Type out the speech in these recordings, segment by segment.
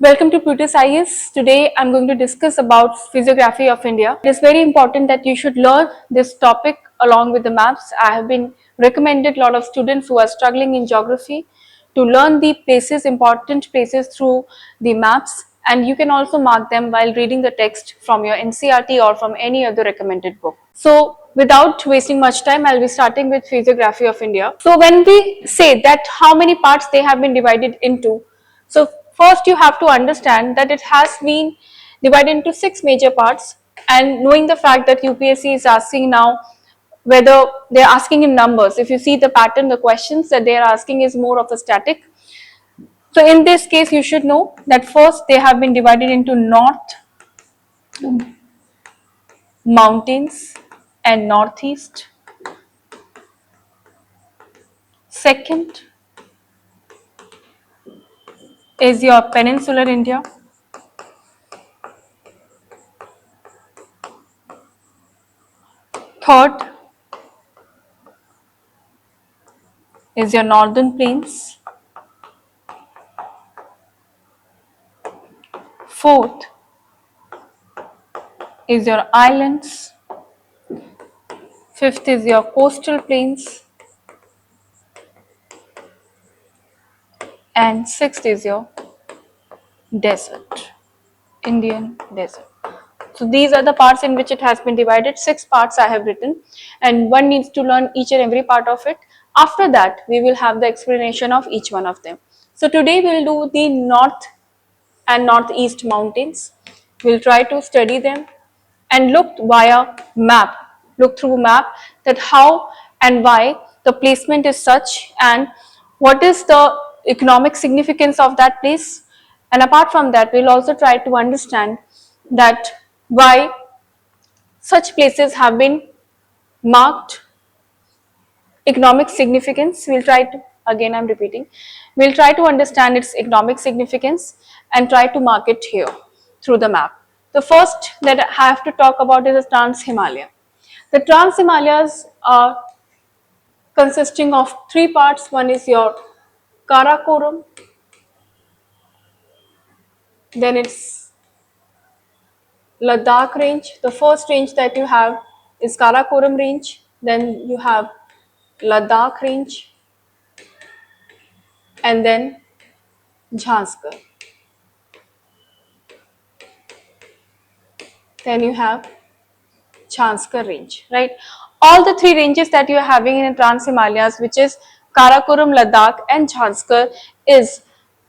Welcome to Plutus IS. Today I'm going to discuss about physiography of India. It is very important that you should learn this topic along with the maps. I have been recommended a lot of students who are struggling in geography to learn the places, important places through the maps, and you can also mark them while reading the text from your NCERT or from any other recommended book. So without wasting much time, I'll be starting with physiography of India. So when we say that how many parts they have been divided into, so first you have to understand that it has been divided into 6 major parts, and knowing the fact that UPSC is asking now whether they're asking in numbers. If you see the pattern, the questions that they are asking is more of a static. So in this case, you should know that first they have been divided into north, mountains and northeast. Second is your peninsular India. Third is your northern plains. Fourth is your islands. Fifth is your coastal plains. And sixth is your desert, Indian desert. So these are the parts in which it has been divided. 6 parts I have written, and one needs to learn each and every part of it. After that, we will have the explanation of each one of them. So today we will do the north and northeast mountains. We'll try to study them and look via map, look through map that how and why the placement is such and what is the economic significance of that place. And apart from that, we'll also try to understand that why such places have been marked economic significance. We'll try to, again I'm repeating, we'll try to understand its economic significance and try to mark it here through the map. The first that I have to talk about is the Trans-Himalaya. The Trans-Himalayas are consisting of 3 parts. One is your Karakoram, then it's Ladakh range. The first range that you have is Karakoram range, then you have Ladakh range, and then Jhanskar. Then you have Jhanskar range, right? All the 3 ranges that you are having in Trans-Himalayas, which is Karakoram, Ladakh and Jhanskar, is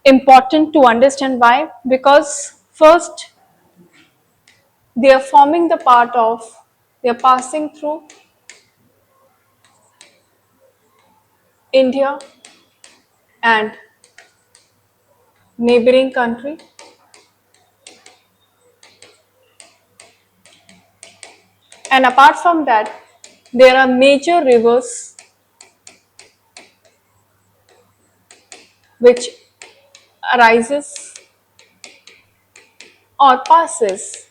important to understand. Why? Because first, they are forming the part of, they are passing through India and neighboring country. And apart from that, there are major rivers which arises or passes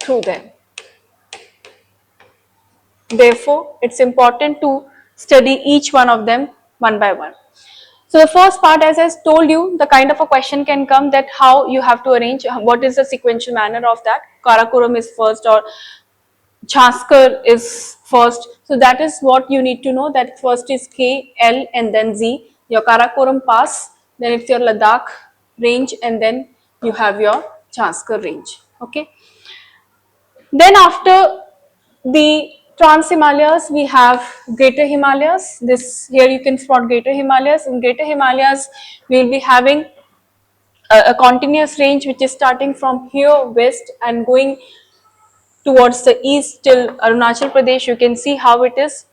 through them. Therefore, it's important to study each one of them one by one. So the first part, as I told you, the kind of a question can come that how you have to arrange, what is the sequential manner of that. Karakoram is first or Jhanskar is first. So that is what you need to know, that first is K, L and then Z. Your Karakoram pass, then it's your Ladakh range and then you have your Jhanskar range. Okay. Then after the Trans-Himalayas, we have Greater Himalayas. This here you can spot Greater Himalayas. In Greater Himalayas, we will be having a continuous range which is starting from here west and going towards the east till Arunachal Pradesh. You can see how it is.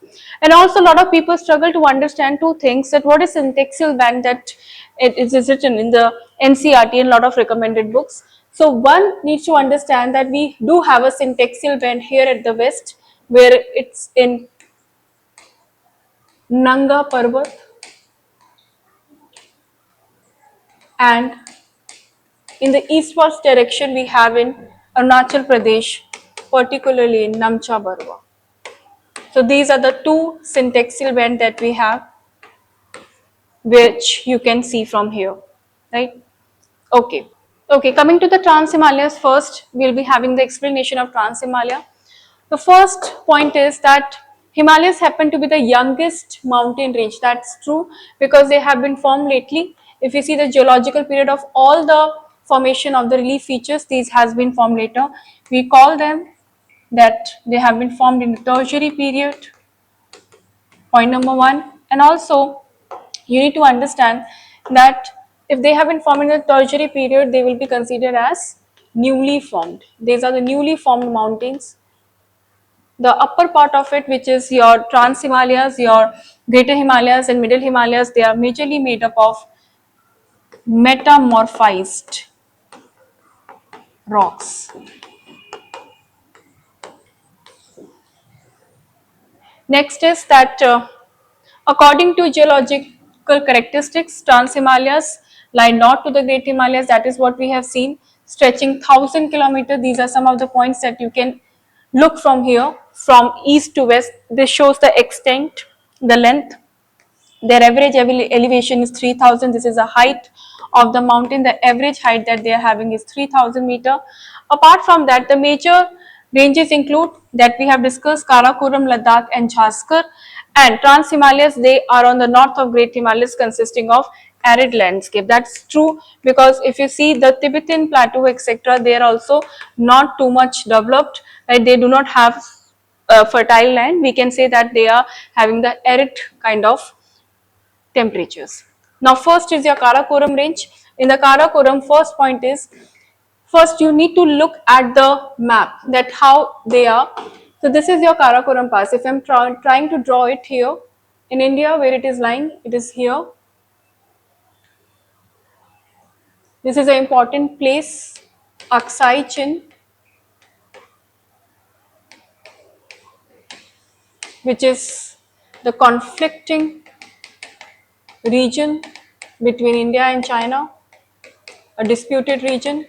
And also a lot of people struggle to understand 2 things, that what is syntaxial band, that it is written in the NCERT and a lot of recommended books. So one needs to understand that we do have a syntaxial band here at the west, where it's in Nanga Parbat, and in the eastwards direction we have in Arunachal Pradesh, particularly in Namcha Barwa. So these are the 2 syntaxial band that we have, which you can see from here, right? Okay. Okay, coming to the Trans Himalayas first, we'll be having the explanation of Trans Himalaya. The first point is that Himalayas happen to be the youngest mountain range. That's true because they have been formed lately. If you see the geological period of all the formation of the relief features, these has been formed later. We call them that they have been formed in the tertiary period, point number one. And also you need to understand that if they have been formed in the tertiary period, they will be considered as newly formed. These are the newly formed mountains. The upper part of it, which is your Trans Himalayas, your Greater Himalayas and Middle Himalayas, they are majorly made up of metamorphized rocks. Next is that according to geological characteristics, Trans Himalayas lie north to the Great Himalayas. That is what we have seen, stretching 1000 kilometers. These are some of the points that you can look from here, from east to west. This shows the extent, the length. Their average elevation is 3000. This is the height of the mountain. The average height that they are having is 3000 meter. Apart from that, the major ranges include that we have discussed Karakoram, Ladakh and Jhaskar, and Trans Himalayas. They are on the north of Great Himalayas, consisting of arid landscape. That's true because if you see the Tibetan plateau, etc., they are also not too much developed. Right? They do not have fertile land. We can say that they are having the arid kind of temperatures. Now first is your Karakoram range. In the Karakoram, first point is, first you need to look at the map that how they are. So this is your Karakoram Pass. If I am trying to draw it here in India, where it is lying, it is here. This is an important place, Aksai Chin, which is the conflicting region between India and China, a disputed region.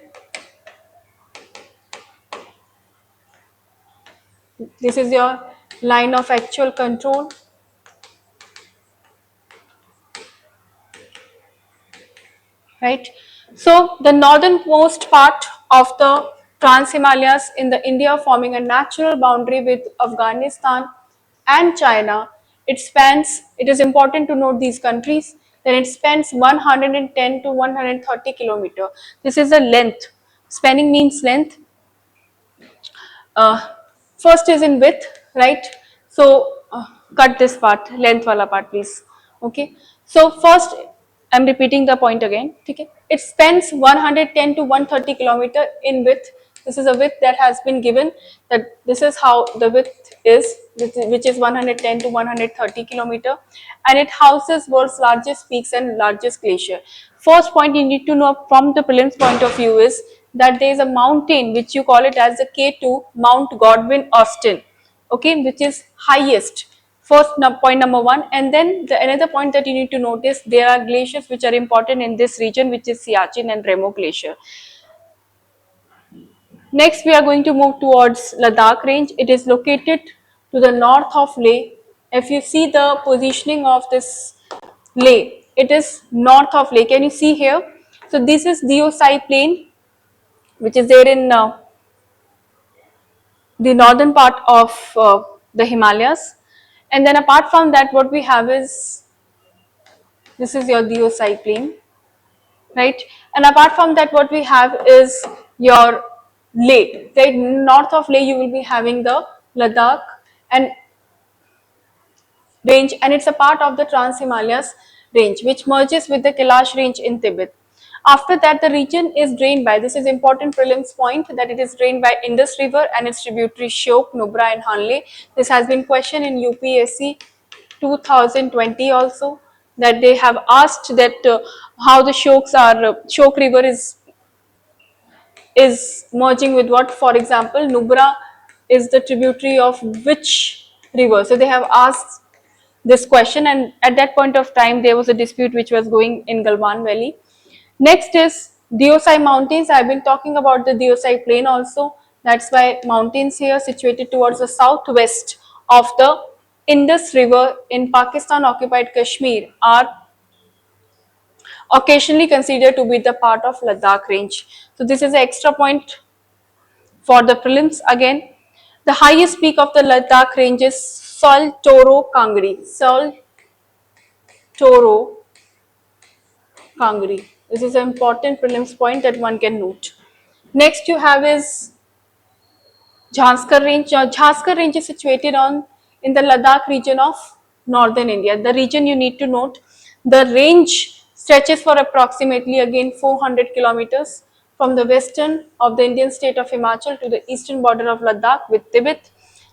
This is your line of actual control. Right. So the northernmost part of the Trans Himalayas in the India, forming a natural boundary with Afghanistan and China. It spans, it is important to note these countries, then it spans 110 to 130 kilometer. This is the length. Spanning means length. uh, First is in width, right? So cut this part, length wala part please. Okay, so first I'm repeating the point again. Okay, it spans 110 to 130 kilometer in width. This is a width that has been given, that this is how the width is, which is 110 to 130 kilometer, and it houses world's largest peaks and largest glacier. First point you need to know from the prelims point of view is that there is a mountain which you call it as the K2, Mount Godwin Austen, okay, which is highest. First point number one, and then another point that you need to notice, there are glaciers which are important in this region, which is Siachen and Remo Glacier. Next, we are going to move towards Ladakh range. It is located to the north of Leh. If you see the positioning of this Leh, it is north of Leh. Can you see here? So this is Deosai Plain, which is there in the northern part of the Himalayas. And then apart from that, what we have is, this is your Deosai Plain, right? And apart from that, what we have is your Leh, right? North of Leh, you will be having the Ladakh and range, and it's a part of the Trans Himalayas range, which merges with the Kailash range in Tibet. After that, the region is drained by, this is important prelims point, that it is drained by Indus River and its tributaries Shyok, Nubra and Hanle. This has been questioned in UPSC 2020 also, that they have asked that how the Shyoks are, Shyok river is merging with what. For example, Nubra is the tributary of which river? So they have asked this question, and at that point of time there was a dispute which was going in Galwan Valley. Next is Deosai Mountains. I've been talking about the Deosai Plain also. That's why mountains here situated towards the southwest of the Indus River in Pakistan occupied Kashmir are occasionally considered to be the part of Ladakh range. So this is an extra point for the prelims. Again, the highest peak of the Ladakh range is Saltoro Kangri. Saltoro Kangri. This is an important prelims point that one can note. Next you have is Jhanskar range. Jhanskar range is situated on in the Ladakh region of northern India. The region you need to note, the range stretches for approximately again 400 kilometers from the western of the Indian state of Himachal to the eastern border of Ladakh with Tibet.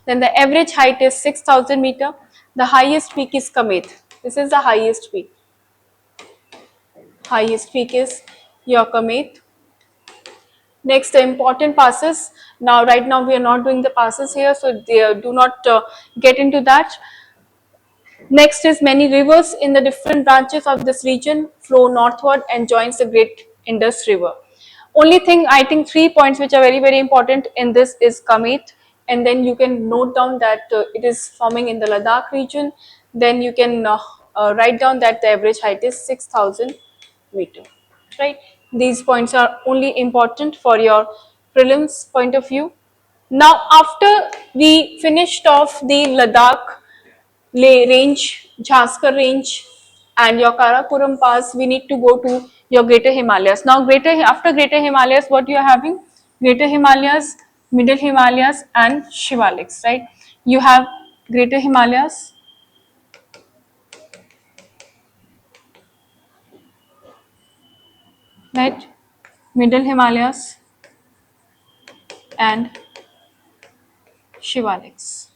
Then the average height is 6,000 meter. The highest peak is Kamet. This is the highest peak. Highest peak is your Kamet. Next, the important passes. Now, right now we are not doing the passes here, so they do not get into that. Next is many rivers in the different branches of this region flow northward and joins the Great Indus River. Only thing, I think 3 points which are very important in this is Kamet, and then you can note down that it is forming in the Ladakh region. Then you can write down that the average height is 6,000 meter. Right? These points are only important for your prelims point of view. Now, after we finished off the Ladakh range, Jhanskar range, and your Karakoram Pass, we need to go to your Greater Himalayas. Now, after Greater Himalayas, what you are having? Greater Himalayas, Middle Himalayas, and Shivaliks, right? You have Greater Himalayas, right? Middle Himalayas, and Shivaliks,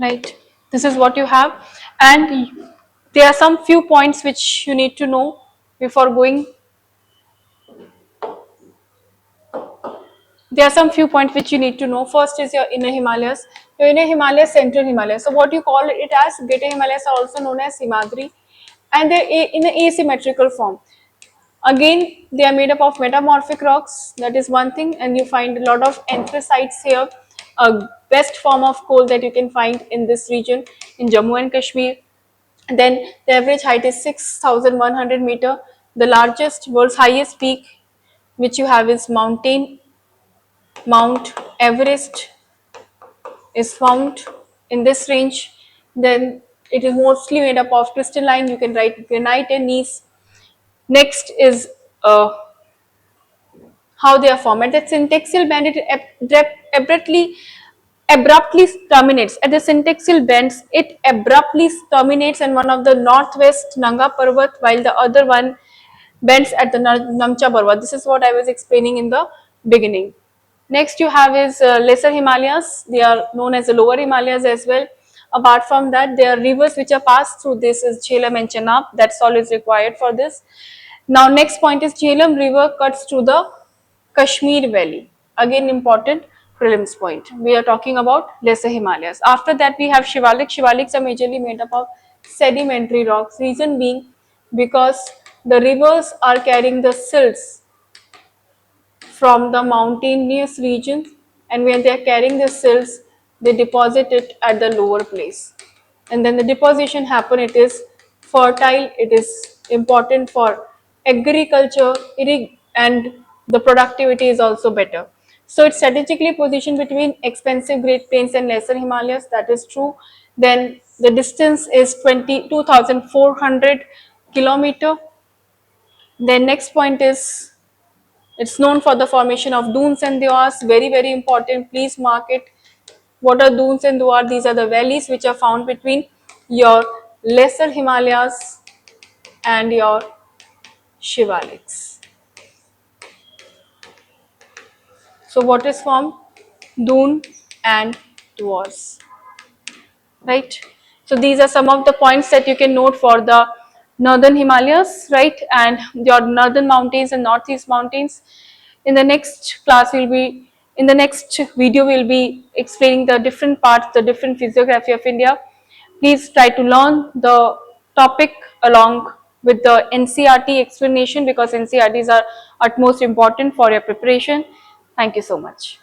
right? This is what you have, and there are some few points which you need to know before going. There are some few points which you need to know. First is your inner Himalayas. Your inner Himalayas, central Himalayas. So what you call it as Greater Himalayas are also known as Himadri, and they're in an asymmetrical form. Again, they are made up of metamorphic rocks. That is one thing, and you find a lot of anthracites here, a best form of coal that you can find in this region in Jammu and Kashmir. Then the average height is 6,100 meter. The largest, world's highest peak which you have is Mount Everest is found in this range. Then it is mostly made up of crystalline. You can write granite and gneiss. Next is how they are formed. At the syntaxial band, it abruptly terminates. At the syntaxial bends, it abruptly terminates in one of the northwest Nanga Parvat, while the other one bends at the Namcha Parvat. This is what I was explaining in the beginning. Next you have is lesser Himalayas. They are known as the lower Himalayas as well. Apart from that, there are rivers which are passed through this is Jhelum and Chenab. That's all is required for this. Now next point is Jhelum river cuts through the Kashmir Valley. Again important prelims point. We are talking about lesser Himalayas. After that we have Shivalik. Shivaliks are majorly made up of sedimentary rocks. Reason being because the rivers are carrying the silts from the mountainous region, and when they are carrying the silts, they deposit it at the lower place, and then the deposition happen. It is fertile, it is important for agriculture, and the productivity is also better. So it's strategically positioned between expensive Great Plains and lesser Himalayas. That is true. Then the distance is 22,400 kilometer. Then next point is it's known for the formation of dunes and duars. Very important. Please mark it. What are dunes and duars? These are the valleys which are found between your lesser Himalayas and your Shivaliks. So what is formed? Dune and duars. Right? So these are some of the points that you can note for the northern Himalayas, right? And your northern mountains and northeast mountains. In the next class, in the next video, we'll be explaining the different parts, the different physiography of India. Please try to learn the topic along with the NCERT explanation, because NCERTs are utmost important for your preparation. Thank you so much.